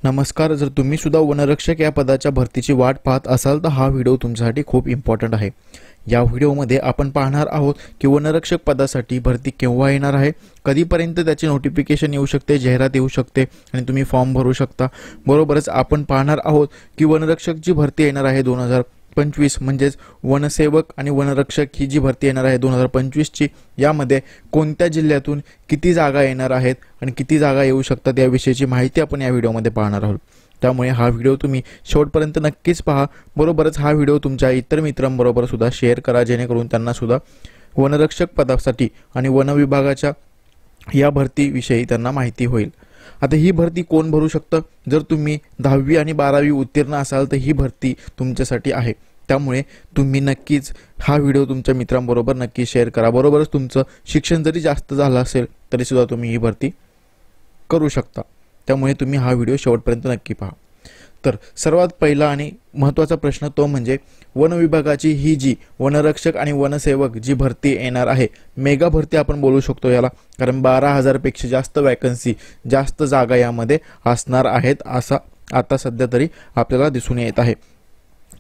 नमस्कार. जर तुम्ही सुद्धा वनरक्षक या पदाच्या भरतीची वाट पाहत असाल तर हा व्हिडिओ तुमच्यासाठी खूप इम्पॉर्टंट आहे. या व्हिडिओमध्ये आपण पाहणार आहोत की वनरक्षक पदासाठी भरती केव्हा येणार आहे, कधीपर्यंत त्याची नोटिफिकेशन येऊ शकते, जाहिरात येऊ शकते आणि तुम्ही फॉर्म भरू शकता. बरोबरच आपण पाहणार आहोत की वनरक्षक जी भरती येणार आहे 2025 म्हणजेच वनसेवक आणि वनरक्षक ही जी भरती येणार आहे 2025 ची, यामध्ये कोणत्या जिल्ह्यातून किती जागा येणार आहेत आणि किती जागा येऊ शकतात याविषयीची माहिती आपण या व्हिडिओमध्ये पाहणार आहोत. त्यामुळे हा व्हिडिओ तुम्ही शेवटपर्यंत नक्कीच पहा. बरोबरच हा व्हिडिओ तुमच्या इतर मित्रांबरोबर सुद्धा शेअर करा, जेणेकरून त्यांना सुद्धा वनरक्षक पदासाठी आणि वन विभागाच्या या भरतीविषयी त्यांना माहिती होईल. आता ही भरती कोण भरू शकतं? जर तुम्ही 10वी आणि 12वी उत्तीर्ण असाल तर ही भरती तुमच्यासाठी आहे. त्यामुळे तुम्ही नक्कीच हा व्हिडिओ तुमच्या मित्रांबरोबर नक्की शेअर करा. बरोबरच तुमचं शिक्षण जरी जास्त झालं असेल तरी सुद्धा तुम्ही ही भरती करू शकता. त्यामुळे तुम्ही हा व्हिडिओ शेवटपर्यंत नक्की पहा. तर सर्वात पहिला आणि महत्त्वाचा प्रश्न तो म्हणजे वन विभागाची ही जी वनरक्षक आणि वनसेवक जी भरती येणार आहे, मेगा भरती आपण बोलू शकतो याला, कारण 12,000 पेक्षा जास्त वॅकन्सी, जास्त जागा यामध्ये असणार आहेत असं आता सध्या तरी आपल्याला दिसून येत आहे.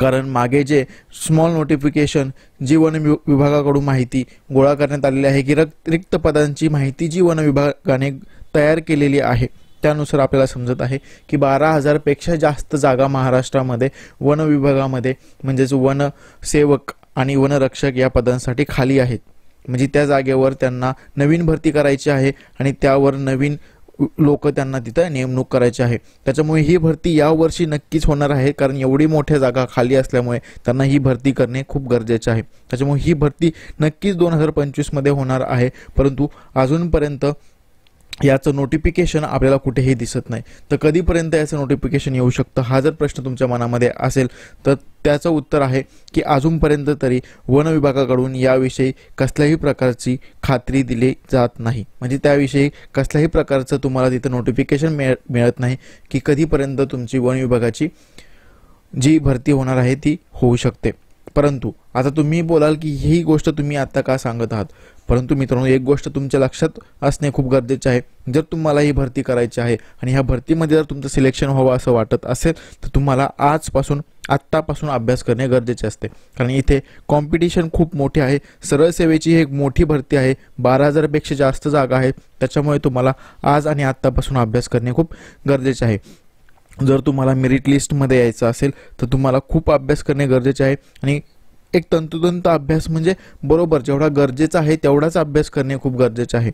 कारण मागे जे स्मॉल नोटिफिकेशन जी वन विभागाकडून माहिती गोळा करण्यात आलेली आहे की रिक्त पदांची माहिती जी वन विभागाने तयार केलेली आहे, त्यानुसार आपल्याला समजत आहे की 12,000 पेक्षा जास्त जागा महाराष्ट्रामध्ये वन विभागामध्ये म्हणजेच वनसेवक आणि वनरक्षक या पदांसाठी खाली आहेत. म्हणजे त्या जागेवर त्यांना नवीन भरती करायची आहे आणि त्यावर नवीन लोक त्यांना तिथं नेमणूक करायची आहे. त्याच्यामुळे ही भरती यावर्षी नक्कीच होणार आहे, कारण एवढी मोठ्या जागा खाली असल्यामुळे त्यांना ही भरती करणे खूप गरजेचे आहे. त्याच्यामुळे ही भरती नक्कीच 2025 मध्ये होणार आहे, परंतु अजूनपर्यंत याचं नोटिफिकेशन आपल्याला कुठेही दिसत नाही. तर कधीपर्यंत याचं नोटिफिकेशन येऊ शकतं, हा जर प्रश्न तुमच्या मनामध्ये असेल तर त्याचं उत्तर आहे की अजूनपर्यंत तरी वन विभागाकडून याविषयी कसल्याही प्रकारची खात्री दिली जात नाही. म्हणजे त्याविषयी कसल्याही प्रकारचं तुम्हाला तिथं नोटिफिकेशन मिळत नाही की कधीपर्यंत तुमची वन विभागाची जी भरती होणार आहे ती होऊ शकते. परंतु आता तुम्ही बोलाल की ही गोष्ट तुम्ही आता का सांगत आहात, परंतु मित्रांनो, एक गोष्ट तुमच्या लक्षात असणे खूप गरजेचे आहे. जर तुम्हाला ही भरती करायची आहे आणि ह्या भरतीमध्ये जर तुमचं सिलेक्शन व्हावं असं वाटत असेल तर तुम्हाला आत्तापासून अभ्यास करणे गरजेचे असते. कारण इथे कॉम्पिटिशन खूप मोठी आहे. सरळ सेवेची एक मोठी भरती आहे, 12,000 पेक्षा जास्त जागा आहेत. त्याच्यामुळे तुम्हाला आज आणि आत्तापासून अभ्यास करणे खूप गरजेचे आहे. जर तुम्हाला मेरिट लिस्टमध्ये यायचं असेल तर तुम्हाला खूप अभ्यास करणे गरजेचे आहे आणि एक तंतोतंत अभ्यास म्हणजे बरोबर जेवढा गरजेचा आहे तेवढाच अभ्यास करणे खूप गरजेचे आहे.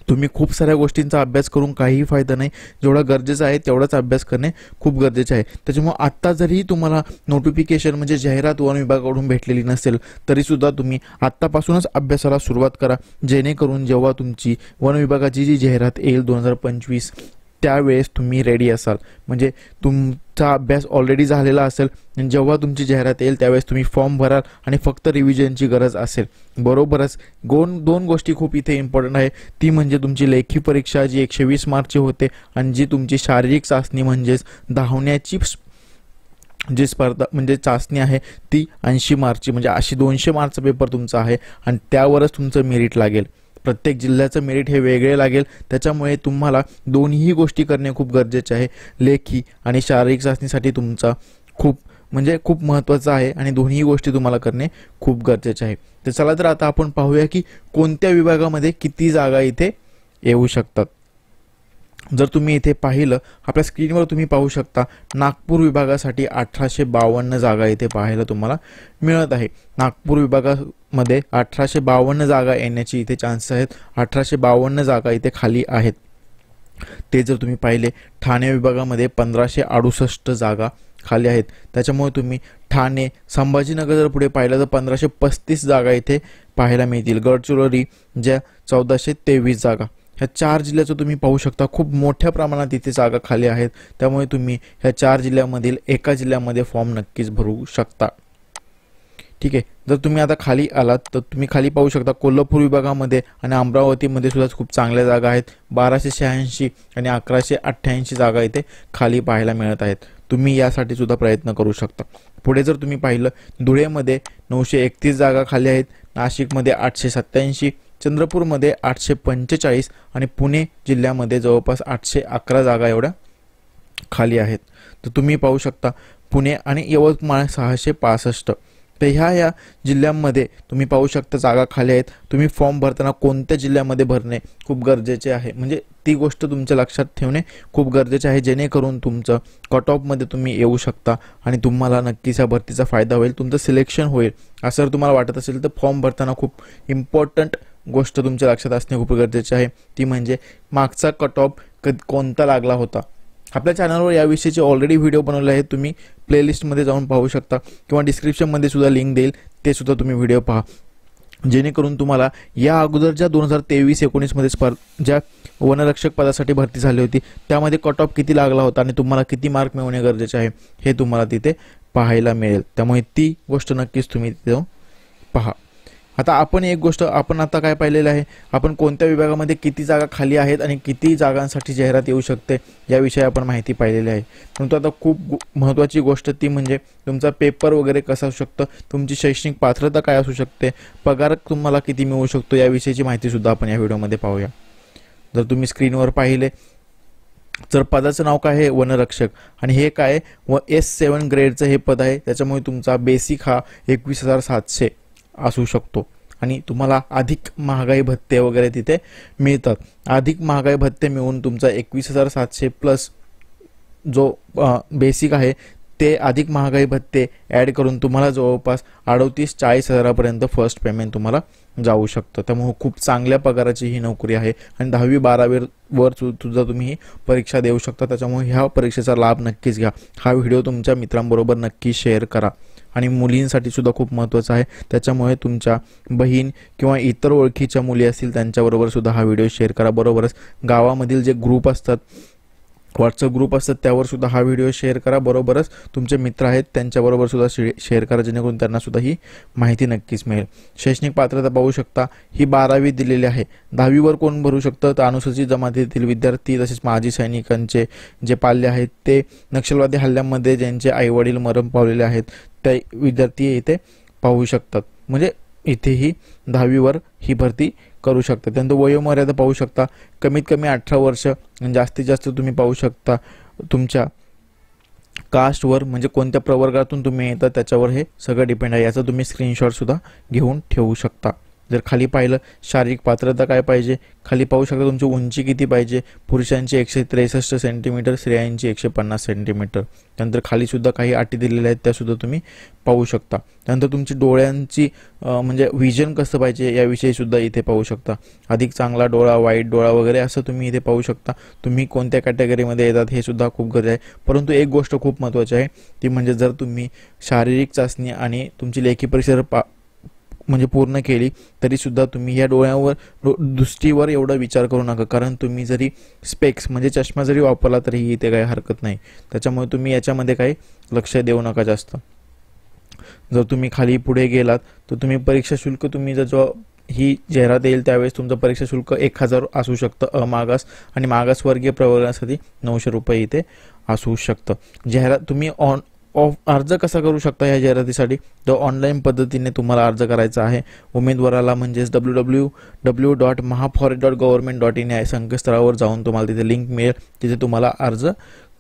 तुम्ही खूप साऱ्या गोष्टींचा अभ्यास करून काहीही फायदा नाही. जेवढा गरजेचा आहे तेवढाच अभ्यास करणे खूप गरजेचे आहे. त्याच्यामुळे आत्ता जरी तुम्हाला नोटिफिकेशन म्हणजे जाहिरात वन विभागाकडून भेटलेली नसेल तरीसुद्धा तुम्ही आत्तापासूनच अभ्यासाला सुरुवात करा, जेणेकरून जेव्हा तुमची वन विभागाची जी जाहिरात येईल 2025 त्यावेळेस तुम्ही रेडी असाल. म्हणजे तुमचा अभ्यास ऑलरेडी झालेला असेल आणि जेव्हा तुमची जाहिरात येईल त्यावेळेस तुम्ही फॉर्म भराल आणि फक्त रिव्हिजनची गरज असेल. बरोबरच दोन गोष्टी खूप इथे इम्पॉर्टंट आहे. ती म्हणजे तुमची लेखी परीक्षा जी 120 मार्कची होते आणि जी तुमची शारीरिक चाचणी म्हणजेच धावण्याची जी स्पर्धा म्हणजे चाचणी आहे ती 80 मार्कची, म्हणजे अशी 200 मार्कचा पेपर तुमचा आहे आणि त्यावरच तुमचं मेरिट लागेल. प्रत्येक जिल्ह्याचं मेरिट हे वेगळे लागेल. त्याच्यामुळे तुम्हाला दोन्ही गोष्टी करणे खूप गरजेचे आहे. लेखी आणि शारीरिक चाचणीसाठी तुमचा खूप महत्त्वाचं आहे आणि दोन्ही गोष्टी तुम्हाला करणे खूप गरजेचे आहे. तर चला तर आता आपण पाहूया की कोणत्या विभागामध्ये किती जागा इथे येऊ शकतात. जर तुम्ही इथे पाहिलं, आपल्या स्क्रीनवर तुम्ही पाहू शकता नागपूर विभागासाठी 1852 जागा इथे पाहायला तुम्हाला मिळत आहे. नागपूर विभागामध्ये 1852 जागा येण्याची इथे चान्सेस आहेत. 1852 जागा इथे खाली आहेत. ते जर तुम्ही पाहिले, ठाणे विभागामध्ये 1568 जागा खाली आहेत. त्याच्यामुळे तुम्ही ठाणे, संभाजीनगर जर पुढे पाहिलं तर 1535 जागा इथे पाहायला मिळतील. गडचिरोली ज्या 1423 जागा, ह्या 4 जिल्ह्याचं तुम्ही पाहू शकता खूप मोठ्या प्रमाणात इथे जागा खाली आहेत. त्यामुळे तुम्ही ह्या 4 जिल्ह्यामधील एका जिल्ह्यामध्ये फॉर्म नक्कीच भरू शकता. ठीक आहे. जर तुम्ही आता खाली आलात तर तुम्ही खाली पाहू शकता कोल्हापूर विभागामध्ये आणि अमरावतीमध्ये सुद्धा खूप चांगल्या जागा आहेत. 1286 आणि 1188 जागा इथे खाली पाहायला मिळत आहेत. तुम्ही यासाठी सुद्धा प्रयत्न करू शकता. पुढे जर तुम्ही पाहिलं, धुळेमध्ये 931 जागा खाली आहेत. नाशिकमध्ये 887, चंद्रपूरमध्ये 845 आणि पुणे जिल्ह्यामध्ये जवळपास 811 जागा एवढ्या खाली आहेत. तर तुम्ही पाहू शकता पुणे आणि यवतमाळ 665. तर ह्या जिल्ह्यांमध्ये तुम्ही पाहू शकता जागा खाली आहेत. तुम्ही फॉर्म भरताना कोणत्या जिल्ह्यामध्ये भरणे खूप गरजेचे आहे, म्हणजे ती गोष्ट तुमच्या लक्षात ठेवणे खूप गरजेचे आहे, जेणेकरून तुमचं कट ऑफमध्ये तुम्ही येऊ शकता आणि तुम्हाला नक्कीच या भरतीचा फायदा होईल, तुमचं सिलेक्शन होईल. असं जर तुम्हाला वाटत असेल तर फॉर्म भरताना खूप इम्पॉर्टंट गोष्ट तुमच्या लक्षात असणे खूप गरजेचे आहे, ती म्हणजे मागचा कट ऑफ कोणता लागला होता. आपल्या चॅनलवर याविषयीचे ऑलरेडी व्हिडिओ बनवले आहेत, तुम्ही प्लेलिस्टमध्ये जाऊन पाहू शकता किंवा डिस्क्रिप्शनमध्ये सुद्धा लिंक देईल, ते सुद्धा तुम्ही व्हिडिओ पहा, जेणेकरून तुम्हाला या अगोदर ज्या 2023-19 मध्ये ज्या वनरक्षक पदासाठी भरती झाली होती त्यामध्ये कट ऑफ किती लागला होता आणि तुम्हाला किती मार्क मिळवणे गरजेचे आहे हे तुम्हाला तिथे पाहायला मिळेल. त्यामुळे ती गोष्ट नक्कीच तुम्ही तिथे जाऊन पहा. आता आपण एक गोष्ट आपण आता काय पाहिलेलं आहे, आपण कोणत्या विभागामध्ये किती जागा खाली आहेत आणि किती जागांसाठी जाहिरात येऊ शकते याविषयी आपण माहिती पाहिलेली आहे. परंतु आता खूप महत्त्वाची गोष्ट ती म्हणजे तुमचा पेपर वगैरे कसा असू शकतं, तुमची शैक्षणिक पात्रता काय असू शकते, पगार तुम्हाला किती मिळू शकतो याविषयीची माहिती सुद्धा आपण या व्हिडिओमध्ये पाहूया. जर तुम्ही स्क्रीनवर पाहिले तर पदाचं नाव काय आहे, वनरक्षक, आणि हे काय S7 ग्रेडचं हे पद आहे. त्याच्यामुळे तुमचा बेसिक हा 21,700 असू शकतो आणि तुम्हाला अधिक महागाई भत्ते वगैरे तिथे मिळतात. अधिक महागाई भत्ते मिळून तुमचा 21,700 प्लस जो बेसिक आहे ते अधिक महागाई भत्ते ॲड करून तुम्हाला जवळपास 38-40 हजारापर्यंत फर्स्ट पेमेंट तुम्हाला जाऊ शकतं. त्यामुळे खूप चांगल्या पगाराची ही नोकरी आहे आणि 10वी-12वीवर सुद्धा तुम्ही ही परीक्षा देऊ शकता. त्याच्यामुळे ह्या परीक्षेचा लाभ नक्कीच घ्या. हा व्हिडिओ तुमच्या मित्रांबरोबर नक्की शेअर करा आणि मुलींसाठी सुद्धा खूप महत्त्वाचा आहे. त्याच्यामुळे तुमच्या बहीण किंवा इतर ओळखीच्या मुली असतील त्यांच्याबरोबर सुद्धा हा व्हिडिओ शेअर करा. बरोबरच गावामधील जे ग्रुप असतात, व्हॉट्सअप ग्रुप असतात, त्यावर सुद्धा हा व्हिडिओ शेअर करा. बरोबरच तुमचे मित्र आहेत त्यांच्याबरोबर सुद्धा शेअर करा, जेणेकरून त्यांना सुद्धा ही माहिती नक्कीच मिळेल. शैक्षणिक पात्रता पाहू शकता ही 12वी दिलेली आहे. 10वीवर कोण भरू शकतं तर अनुसूचित जमातीतील विद्यार्थी, तसेच माजी सैनिकांचे जे पाल्य आहेत ते नक्षलवादी हल्ल्यामध्ये ज्यांचे आईवडील मरण पावलेले आहेत ते विद्यार्थी इथे पाहू शकतात. म्हणजे इथेही 10वीवर ही भरती करू शकता. त्यानंतर वयोमर्यादा पाहू शकता, कमीत कमी 18 वर्ष, जास्तीत जास्त तुम्ही पाहू शकता तुमच्या कास्टवर, म्हणजे कोणत्या प्रवर्गातून तुम्ही येता त्याच्यावर हे सगळं डिपेंड आहे. याचा तुम्ही स्क्रीनशॉट सुद्धा घेऊन ठेवू शकता. जर खाली पाहिलं शारीरिक पात्रता काय पाहिजे, खाली पाहू शकता तुमची उंची किती पाहिजे, पुरुषांची 163 सेंटीमीटर, स्त्रियांची 150 सेंटीमीटर. त्यानंतर खाली सुद्धा काही अटी दिलेल्या आहेत त्यासुद्धा तुम्ही पाहू शकता. त्यानंतर तुमची डोळ्यांची म्हणजे व्हिजन कसं पाहिजे याविषयी सुद्धा इथे पाहू शकता. अधिक चांगला डोळा, वाईट डोळा वगैरे असं तुम्ही इथे पाहू शकता. तुम्ही कोणत्या कॅटेगरीमध्ये येतात हे सुद्धा खूप गरजेचं आहे. परंतु एक गोष्ट खूप महत्त्वाची आहे ती म्हणजे जर तुम्ही शारीरिक चाचणी आणि तुमची लेखी परीक्षा म्हणजे पूर्ण केली तरी सुद्धा तुम्ही या डोळ्यावर दृष्टीवर एवढा विचार करू नका, कारण तुम्ही जरी स्पेक्स म्हणजे चष्मा जरी वापरला तरीही इथे काही हरकत नाही. त्याच्यामुळे तुम्ही याच्यामध्ये काही लक्ष देऊ नका जास्त. जर तुम्ही खाली पुढे गेलात तर तुम्ही परीक्षा शुल्क, तुम्ही जर ही जाहिरात येईल त्यावेळेस तुमचं परीक्षा शुल्क 1000 असू शकतं अमागास, आणि मागासवर्गीय प्रवर्गासाठी 900 रुपये इथे असू शकतं. जाहिरात तुम्ही अर्ज कसा करू शकता या जाहिरातीसाठी, तर ऑनलाईन पद्धतीने तुम्हाला अर्ज करायचा आहे. उमेदवाराला म्हणजेच www.mahaforest.government.in या संकेतस्थळावर जाऊन तुम्हाला तिथे लिंक मिळेल, तिथे तुम्हाला अर्ज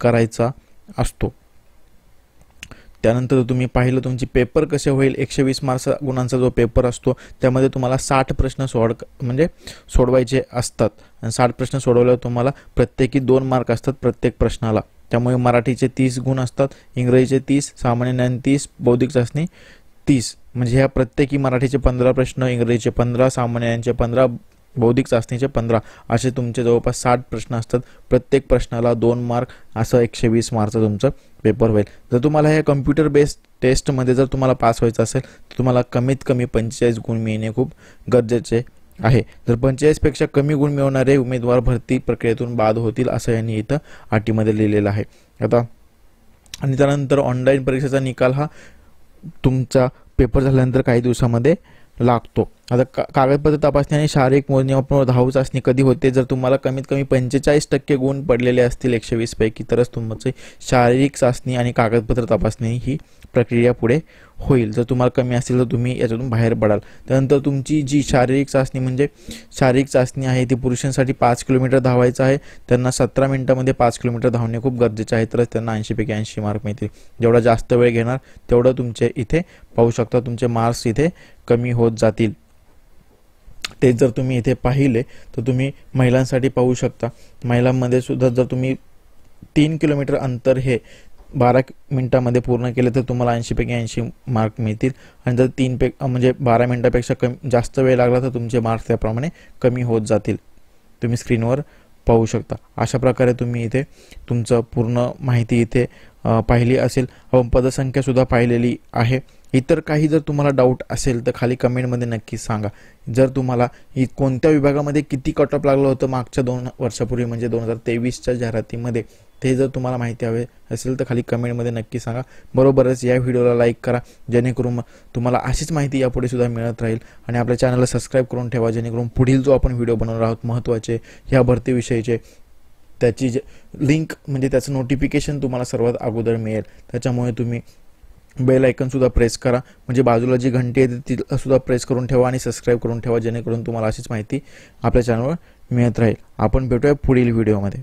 करायचा असतो. त्यानंतर तुम्ही पाहिलं तुमची पेपर कसे होईल, 120 गुणांचा जो पेपर असतो त्यामध्ये तुम्हाला 60 प्रश्न सोडवायचे असतात आणि 60 प्रश्न सोडवल्यावर तुम्हाला प्रत्येकी 2 मार्क असतात प्रत्येक प्रश्नाला. त्यामुळे मराठीचे 30 गुण असतात, इंग्रजीचे 30, सामान्य ज्ञान 30, बौद्धिक चाचणी 30. म्हणजे ह्या प्रत्येकी मराठीचे 15 प्रश्न, इंग्रजीचे 15, सामान्य ज्ञानचे 15, बौद्धिक चाचणीचे 15 असे तुमचे जवळपास 60 प्रश्न असतात. प्रत्येक प्रश्नाला 2 मार्क, असं 120 मार्कचा तुमचं पेपर होईल. जर तुम्हाला ह्या कम्प्युटर बेस्ड टेस्टमध्ये जर तुम्हाला पास व्हायचं असेल तर तुम्हाला कमीत कमी 45 गुण मिळणे खूप गरजेचे आहे. जर 45 पेक्षा कमी गुण मिळवणारे उमेदवार भरती प्रक्रियेतून बाद होतील असं यांनी इथं अटीमध्ये लिहिलेलं आहे. आता आणि त्यानंतर ऑनलाईन परीक्षेचा निकाल हा तुमचा पेपर झाल्यानंतर काही दिवसामध्ये लागतो. आता कागदपत्र तपासणी आणि शारीरिक मोजमाप धाव चाचणी कधी होते? जर तुम्हाला कमीत कमी 45% गुण पडलेले असतील 120 पैकी तरच तुमचे शारीरिक चाचणी आणि कागदपत्र तपासणी ही प्रक्रिया पुढे होईल. जर तुम्हाला कमी असेल तर तुम्ही याच्यातून बाहेर पडाल. त्यानंतर तुमची जी शारीरिक चाचणी आहे ती पुरुषांसाठी 5 किलोमीटर धावायचं आहे. त्यांना 17 मिनिटांमध्ये 5 किलोमीटर धावणे खूप गरजेचे आहे, तरच त्यांना 80 पैकी 80 मार्क मिळतील. जेवढा जास्त वेळ घेणार तेवढं तुमचे इथे पाहू शकता तुमचे मार्क्स इथे कमी होत जातील. ते जर तुम्ही इथे पाहिले तर तुम्ही महिलांसाठी पाहू शकता. महिलांमध्ये सुद्धा जर तुम्ही 3 किलोमीटर अंतर हे 12 मिनिटांमध्ये पूर्ण केले तर तुम्हाला 80 पैकी 80 मार्क मिळतील. आणि जर 12 मिनिटापेक्षा जास्त वेळ लागला तर तुमचे मार्क्स त्याप्रमाणे कमी होत जातील. तुम्ही स्क्रीनवर पाहू शकता. अशा प्रकारे तुम्ही इथे तुमचं पूर्ण माहिती इथे पाहिली असेल. आपण पदसंख्या सुद्धा पाहिलेली आहे. इतर काही जर तुम्हाला डाऊट असेल तर खाली कमेंटमध्ये नक्की सांगा. जर तुम्हाला कोणत्या विभागामध्ये किती कट ऑफ लागलं होतं मागच्या 2 वर्षापूर्वी म्हणजे 2023च्या जाहिरातीमध्ये, ते जर तुम्हाला माहिती हवे असेल तर खाली कमेंटमध्ये नक्की सांगा. बरोबरच या व्हिडिओला लाईक करा, जेणेकरून तुम्हाला अशीच माहिती यापुढे सुद्धा मिळत राहील. आणि आपल्या चॅनलला सबस्क्राईब करून ठेवा, जेणेकरून पुढील जो आपण व्हिडिओ बनवणार आहोत महत्त्वाचे ह्या भरतीविषयीचे, त्याची लिंक म्हणजे त्याचं नोटिफिकेशन तुम्हाला सर्वात अगोदर मिळेल. त्याच्यामुळे तुम्ही बेल आयकन सुद्धा प्रेस करा, म्हणजे बाजूला जी घंटी आहे ती सुद्धा प्रेस करून ठेवा आणि सबस्क्राईब करून ठेवा, जेणेकरून तुम्हाला अशीच माहिती आपल्या चॅनलवर मिळत राहील. आपण भेटूया पुढील व्हिडिओमध्ये.